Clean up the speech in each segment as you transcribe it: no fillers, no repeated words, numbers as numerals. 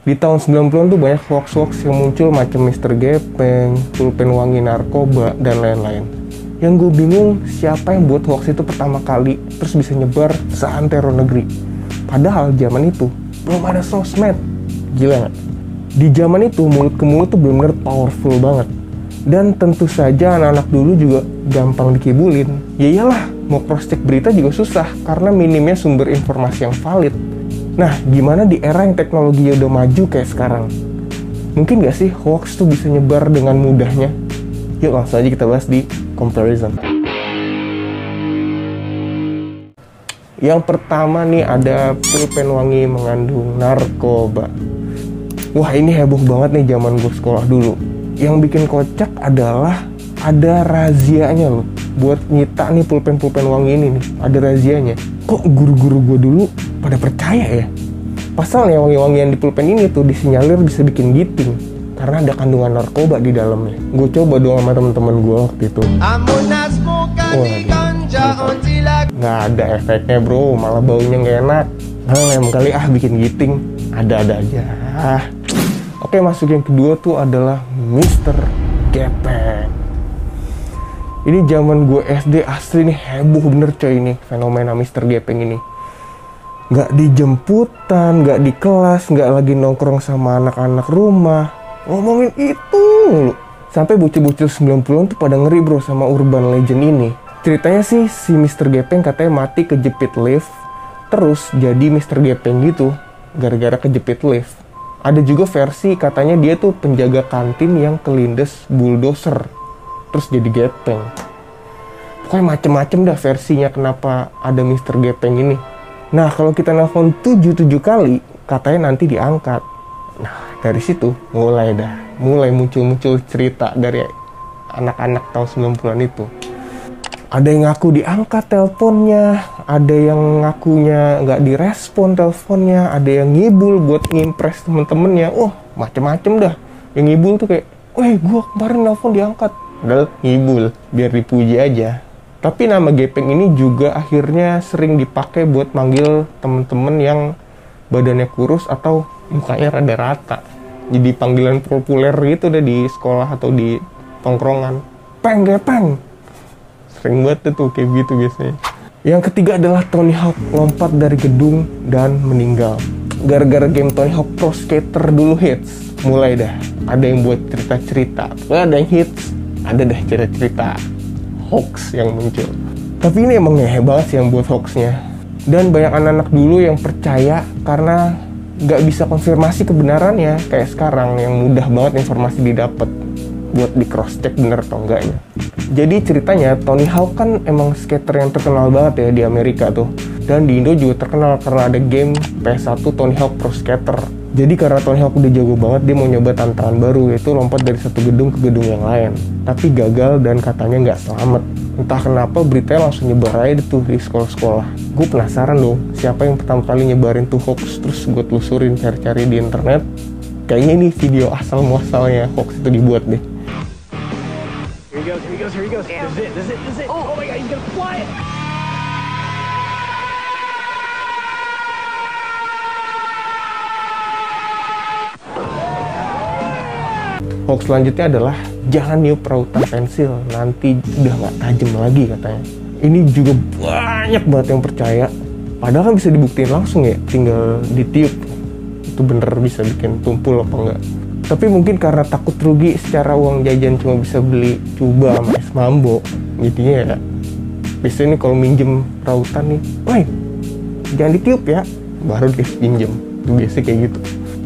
Di tahun 90-an tuh banyak hoax-hoax yang muncul macam Mr. Gepeng, pulpen wangi narkoba, dan lain-lain. Yang gue bingung, siapa yang buat hoax itu pertama kali, terus bisa nyebar seantero negeri. Padahal zaman itu, belum ada sosmed. Gila nggak? Di zaman itu, mulut ke mulut tuh bener-bener powerful banget. Dan tentu saja anak-anak dulu juga gampang dikibulin. Ya iyalah, mau cross-check berita juga susah, karena minimnya sumber informasi yang valid. Nah, gimana di era yang teknologinya udah maju kayak sekarang? Mungkin gak sih hoax tuh bisa nyebar dengan mudahnya? Yuk langsung aja kita bahas di comparison. Yang pertama nih ada pulpen wangi mengandung narkoba. Wah, ini heboh banget nih zaman gue sekolah dulu. Yang bikin kocak adalah ada razianya loh. Buat nyita nih pulpen-pulpen wangi ini nih, ada razianya. Kok guru-guru gue dulu pada percaya ya? Pasalnya wangi-wangian di pulpen ini tuh disinyalir bisa bikin giting karena ada kandungan narkoba di dalamnya. Gue coba doang sama temen-temen gue waktu itu. Nggak ada efeknya bro, malah baunya nggak enak. Lem kali bikin giting, ada-ada aja. Oke, masuk yang kedua tuh adalah Mr. Gepeng. Ini zaman gue SD asli nih, heboh bener coy ini fenomena Mr. Gepeng ini. Nggak di jemputan, nggak di kelas, nggak lagi nongkrong sama anak-anak rumah, ngomongin itu mulu. Sampai bocil-bocil 90-an tuh pada ngeri bro sama urban legend ini. Ceritanya sih si Mr. Gepeng katanya mati kejepit lift, terus jadi Mr. Gepeng gitu gara-gara kejepit lift. Ada juga versi katanya dia tuh penjaga kantin yang kelindes bulldozer, terus jadi gepeng. Pokoknya macem-macem dah versinya kenapa ada Mr. Gepeng ini. Nah, kalau kita nelfon 77 kali, katanya nanti diangkat. Nah, dari situ mulai muncul cerita dari anak-anak tahun 90-an itu. Ada yang ngaku diangkat teleponnya, ada yang ngakunya nggak direspon teleponnya, ada yang ngibul buat ngimpress temen-temennya. Macem-macem dah. Yang ngibul tuh kayak, gua kemarin nelpon diangkat. Padahal ngibul, biar dipuji aja. Tapi nama Gepeng ini juga akhirnya sering dipakai buat manggil temen-temen yang badannya kurus atau mukanya rada rata. Jadi panggilan populer gitu deh di sekolah atau di tongkrongan. Peng, Gepeng. Sering banget tuh kayak gitu biasanya. Yang ketiga adalah Tony Hawk lompat dari gedung dan meninggal. Gara-gara game Tony Hawk Pro Skater dulu hits, mulai dah ada yang buat cerita-cerita. Ada yang hits, ada dah cerita-cerita hoax yang muncul. Tapi ini emang ngehe banget sih yang buat hoaxnya. Dan banyak anak-anak dulu yang percaya karena nggak bisa konfirmasi kebenarannya kayak sekarang yang mudah banget informasi didapat buat di cross check bener atau enggaknya. Jadi ceritanya Tony Hawk kan emang skater yang terkenal banget ya di Amerika tuh. Dan di Indo juga terkenal karena ada game PS1 Tony Hawk Pro Skater. Jadi karena Tony Hawk udah jago banget, dia mau nyoba tantangan baru, yaitu lompat dari satu gedung ke gedung yang lain. Tapi gagal dan katanya nggak selamat. Entah kenapa beritanya langsung nyebar aja tuh di sekolah-sekolah. Gue penasaran dong, siapa yang pertama kali nyebarin tuh hoax, terus gue telusurin cari-cari di internet. Kayaknya ini video asal-muasalnya hoax itu dibuat deh. Here he goes. Yeah. This is it. Oh my god, he's gonna fly it. Hoax selanjutnya adalah jangan niup rautan pensil, nanti udah nggak tajam lagi katanya. Ini juga banyak banget yang percaya. Padahal kan bisa dibuktiin langsung ya, tinggal ditiup. Itu bener bisa bikin tumpul apa enggak. Tapi mungkin karena takut rugi secara uang jajan cuma bisa beli cuba sama es mambo, jadinya ya biasanya nih kalau minjem rautan nih, jangan ditiup ya, baru dipinjem. Itu biasa kayak gitu.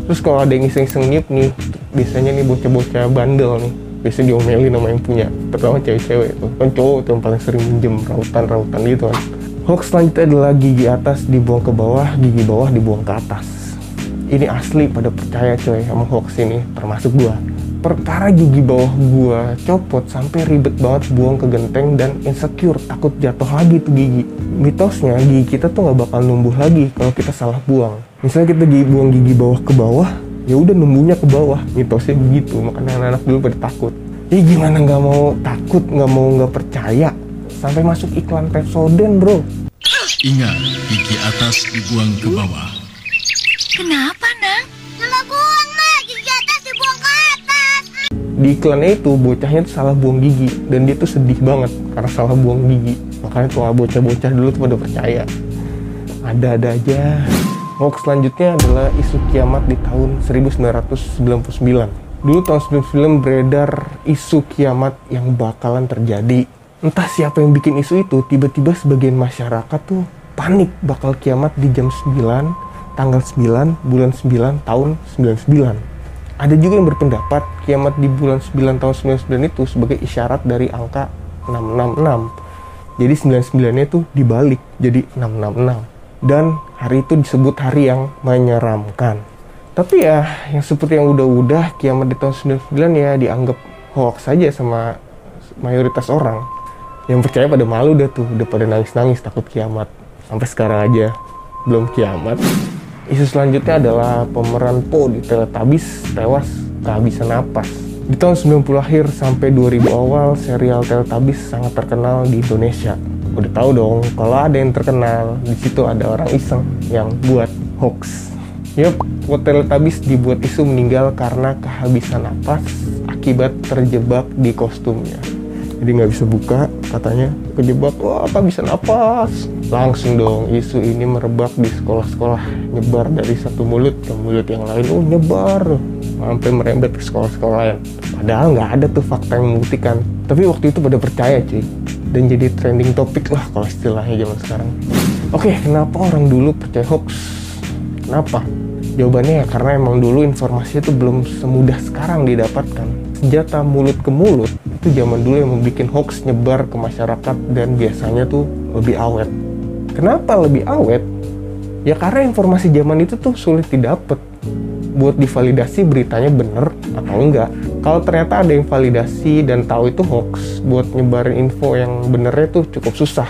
Terus kalau ada yang iseng-iseng niup nih, biasanya nih bocah-bocah bandel nih, biasanya diomelin sama yang punya, terutama cewek-cewek tuh. Kan cowok tuh yang paling sering minjem rautan gitu kan. Hoax selanjutnya adalah gigi atas dibuang ke bawah, gigi bawah dibuang ke atas. Ini asli pada percaya coy sama hoax ini, termasuk gua. Perkara gigi bawah gua copot sampai ribet banget buang ke genteng dan insecure, takut jatuh lagi tuh gigi. Mitosnya gigi kita tuh nggak bakal numbuh lagi kalau kita salah buang. Misalnya kita buang gigi bawah ke bawah, ya udah numbuhnya ke bawah. Mitosnya begitu, makanya anak-anak dulu pada takut. Gimana nggak mau takut, nggak percaya, sampai masuk iklan Pepsodent bro. Ingat, gigi atas dibuang ke bawah. Kenapa, Nang? Nama gue. Di iklannya itu bocahnya tuh salah buang gigi, dan dia tuh sedih banget karena salah buang gigi. Makanya tuh bocah-bocah dulu tuh pada percaya. Ada-ada aja. Hoax selanjutnya adalah isu kiamat di tahun 1999. Dulu tahun 1999 beredar isu kiamat yang bakalan terjadi. Entah siapa yang bikin isu itu, tiba-tiba sebagian masyarakat tuh panik bakal kiamat di jam 9, tanggal 9, bulan 9, tahun 99. Ada juga yang berpendapat kiamat di bulan 9 tahun 99 itu sebagai isyarat dari angka 666. Jadi 99-nya itu dibalik jadi 666. Dan hari itu disebut hari yang menyeramkan. Tapi ya, yang seperti yang udah-udah, kiamat di tahun 99 ya dianggap hoax saja sama mayoritas orang. Yang percaya pada malu dah tuh, udah pada nangis-nangis takut kiamat. Sampai sekarang aja belum kiamat. Isu selanjutnya adalah pemeran Po di Teletubbies tewas kehabisan napas. Di tahun 90 akhir sampai 2000 awal, serial Teletubbies sangat terkenal di Indonesia. Udah tahu dong, kalau ada yang terkenal, di situ ada orang iseng yang buat hoax. Yup, Po Teletubbies dibuat isu meninggal karena kehabisan napas akibat terjebak di kostumnya. Jadi nggak bisa buka, katanya kejebak, wah kehabisan napas. Langsung dong isu ini merebak di sekolah-sekolah, nyebar dari satu mulut ke mulut yang lain. Oh nyebar, sampai merembet ke sekolah-sekolah lain. Padahal nggak ada tuh fakta yang membuktikan. Tapi waktu itu pada percaya cuy, dan jadi trending topik lah kalau istilahnya zaman sekarang. Oke, kenapa orang dulu percaya hoax? Kenapa? Jawabannya ya karena emang dulu informasinya tuh belum semudah sekarang didapatkan. Senjata mulut ke mulut itu zaman dulu yang membuat hoax nyebar ke masyarakat, dan biasanya tuh lebih awet. Kenapa lebih awet? Ya karena informasi zaman itu tuh sulit didapat. Buat divalidasi beritanya bener atau enggak. Kalau ternyata ada yang validasi dan tahu itu hoax, buat nyebarin info yang benernya tuh cukup susah.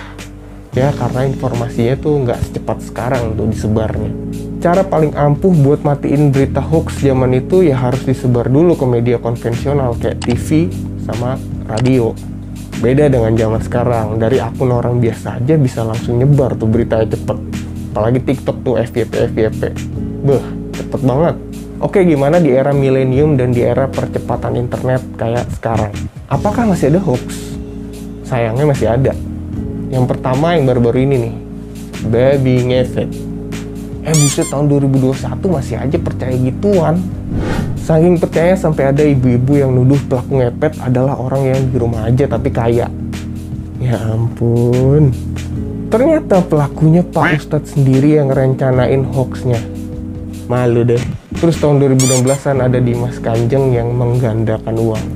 Ya karena informasinya tuh nggak secepat sekarang tuh disebarnya. Cara paling ampuh buat matiin berita hoax zaman itu ya harus disebar dulu ke media konvensional kayak TV sama radio. Beda dengan zaman sekarang, dari akun orang biasa aja bisa langsung nyebar tuh beritanya cepet. Apalagi TikTok tuh FYP. Beuh, cepet banget. Oke, gimana di era milenium dan di era percepatan internet kayak sekarang? Apakah masih ada hoax? Sayangnya masih ada. Yang pertama yang baru-baru ini nih, babi ngefek. Buset, tahun 2021 masih aja percaya gituan. Saking percaya sampai ada ibu-ibu yang nuduh pelaku ngepet adalah orang yang di rumah aja tapi kaya. Ya ampun. Ternyata pelakunya Pak Ustadz sendiri yang rencanain hoaxnya. Malu deh. Terus tahun 2016-an ada Dimas Kanjeng yang menggandakan uang.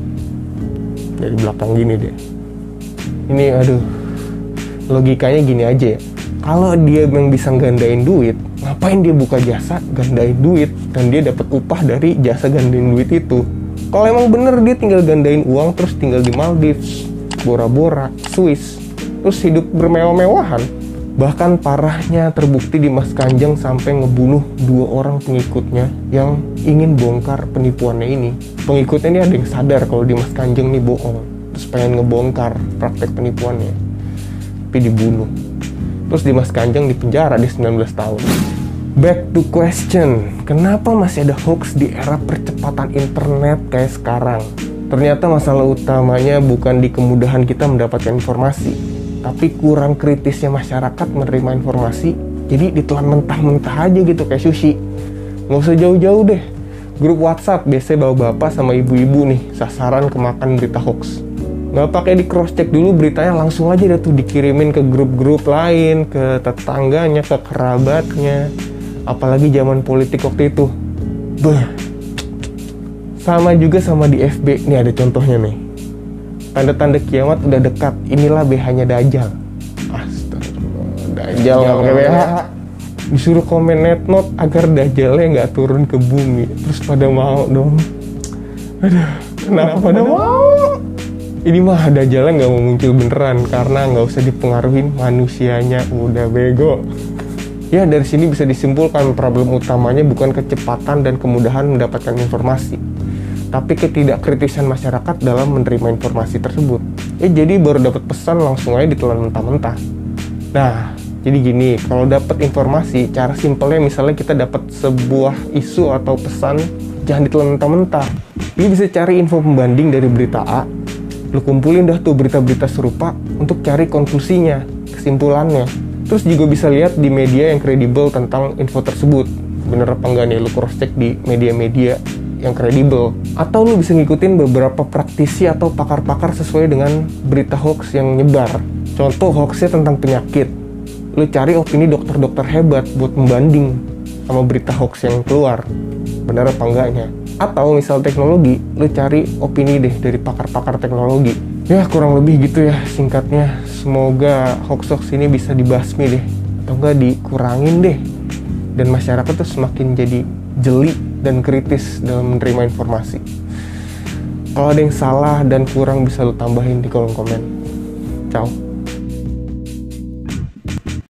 Dari belakang gini deh. Ini aduh, logikanya gini aja ya. Kalau dia memang bisa gandain duit, ngapain dia buka jasa gandain duit dan dia dapat upah dari jasa gandain duit itu? Kalau emang bener dia tinggal gandain uang terus tinggal di Maldives, Bora Bora, Swiss, terus hidup bermewah-mewahan. Bahkan parahnya terbukti Dimas Kanjeng sampai ngebunuh 2 orang pengikutnya yang ingin bongkar penipuannya ini. Pengikutnya ini ada yang sadar kalau Dimas Kanjeng ini bohong, terus pengen ngebongkar praktek penipuannya, tapi dibunuh. Terus Dimas Kanjeng dipenjara di 19 tahun. Back to question, kenapa masih ada hoax di era percepatan internet kayak sekarang? Ternyata masalah utamanya bukan di kemudahan kita mendapatkan informasi, tapi kurang kritisnya masyarakat menerima informasi. Jadi ditelan mentah-mentah aja gitu kayak sushi. Nggak usah jauh-jauh deh. Grup WhatsApp biasanya bawa bapak sama ibu-ibu nih sasaran kemakan berita hoax. Nggak pakai di cross check dulu beritanya, langsung aja dah tuh dikirimin ke grup-grup lain, ke tetangganya, ke kerabatnya. Apalagi zaman politik waktu itu. Beuh. Sama juga sama di FB. Nih ada contohnya nih. Tanda-tanda kiamat udah dekat. Inilah BH-nya Dajjal. Astagfirullah. Dajjal nggak pakai BH. Disuruh komen netnote agar Dajjalnya nggak turun ke bumi. Terus pada mau dong. Aduh, kenapa pada mau? Ini mah Dajjalnya nggak mau muncul beneran karena nggak usah dipengaruhin manusianya, udah bego. Ya dari sini bisa disimpulkan problem utamanya bukan kecepatan dan kemudahan mendapatkan informasi, tapi ketidakkritisan masyarakat dalam menerima informasi tersebut. Jadi baru dapat pesan langsung aja ditelan mentah-mentah. Nah, jadi gini, kalau dapat informasi, cara simpelnya misalnya kita dapat sebuah isu atau pesan, jangan ditelan mentah-mentah. Lu bisa cari info pembanding dari berita A, lu kumpulin dah tuh berita-berita serupa untuk cari konklusinya, kesimpulannya. Terus juga bisa lihat di media yang kredibel tentang info tersebut. Bener apa enggak nih, lu cross check di media-media yang kredibel. Atau lu bisa ngikutin beberapa praktisi atau pakar-pakar sesuai dengan berita hoax yang nyebar. Contoh hoaxnya tentang penyakit, lu cari opini dokter-dokter hebat buat membanding sama berita hoax yang keluar, bener apa enggaknya. Atau misal teknologi, lu cari opini deh dari pakar-pakar teknologi. Ya kurang lebih gitu ya singkatnya. Semoga hoax-hoax ini bisa dibasmi deh, atau enggak dikurangin deh, dan masyarakat tuh semakin jadi jeli dan kritis dalam menerima informasi. Kalau ada yang salah dan kurang bisa lu tambahin di kolom komen. Ciao.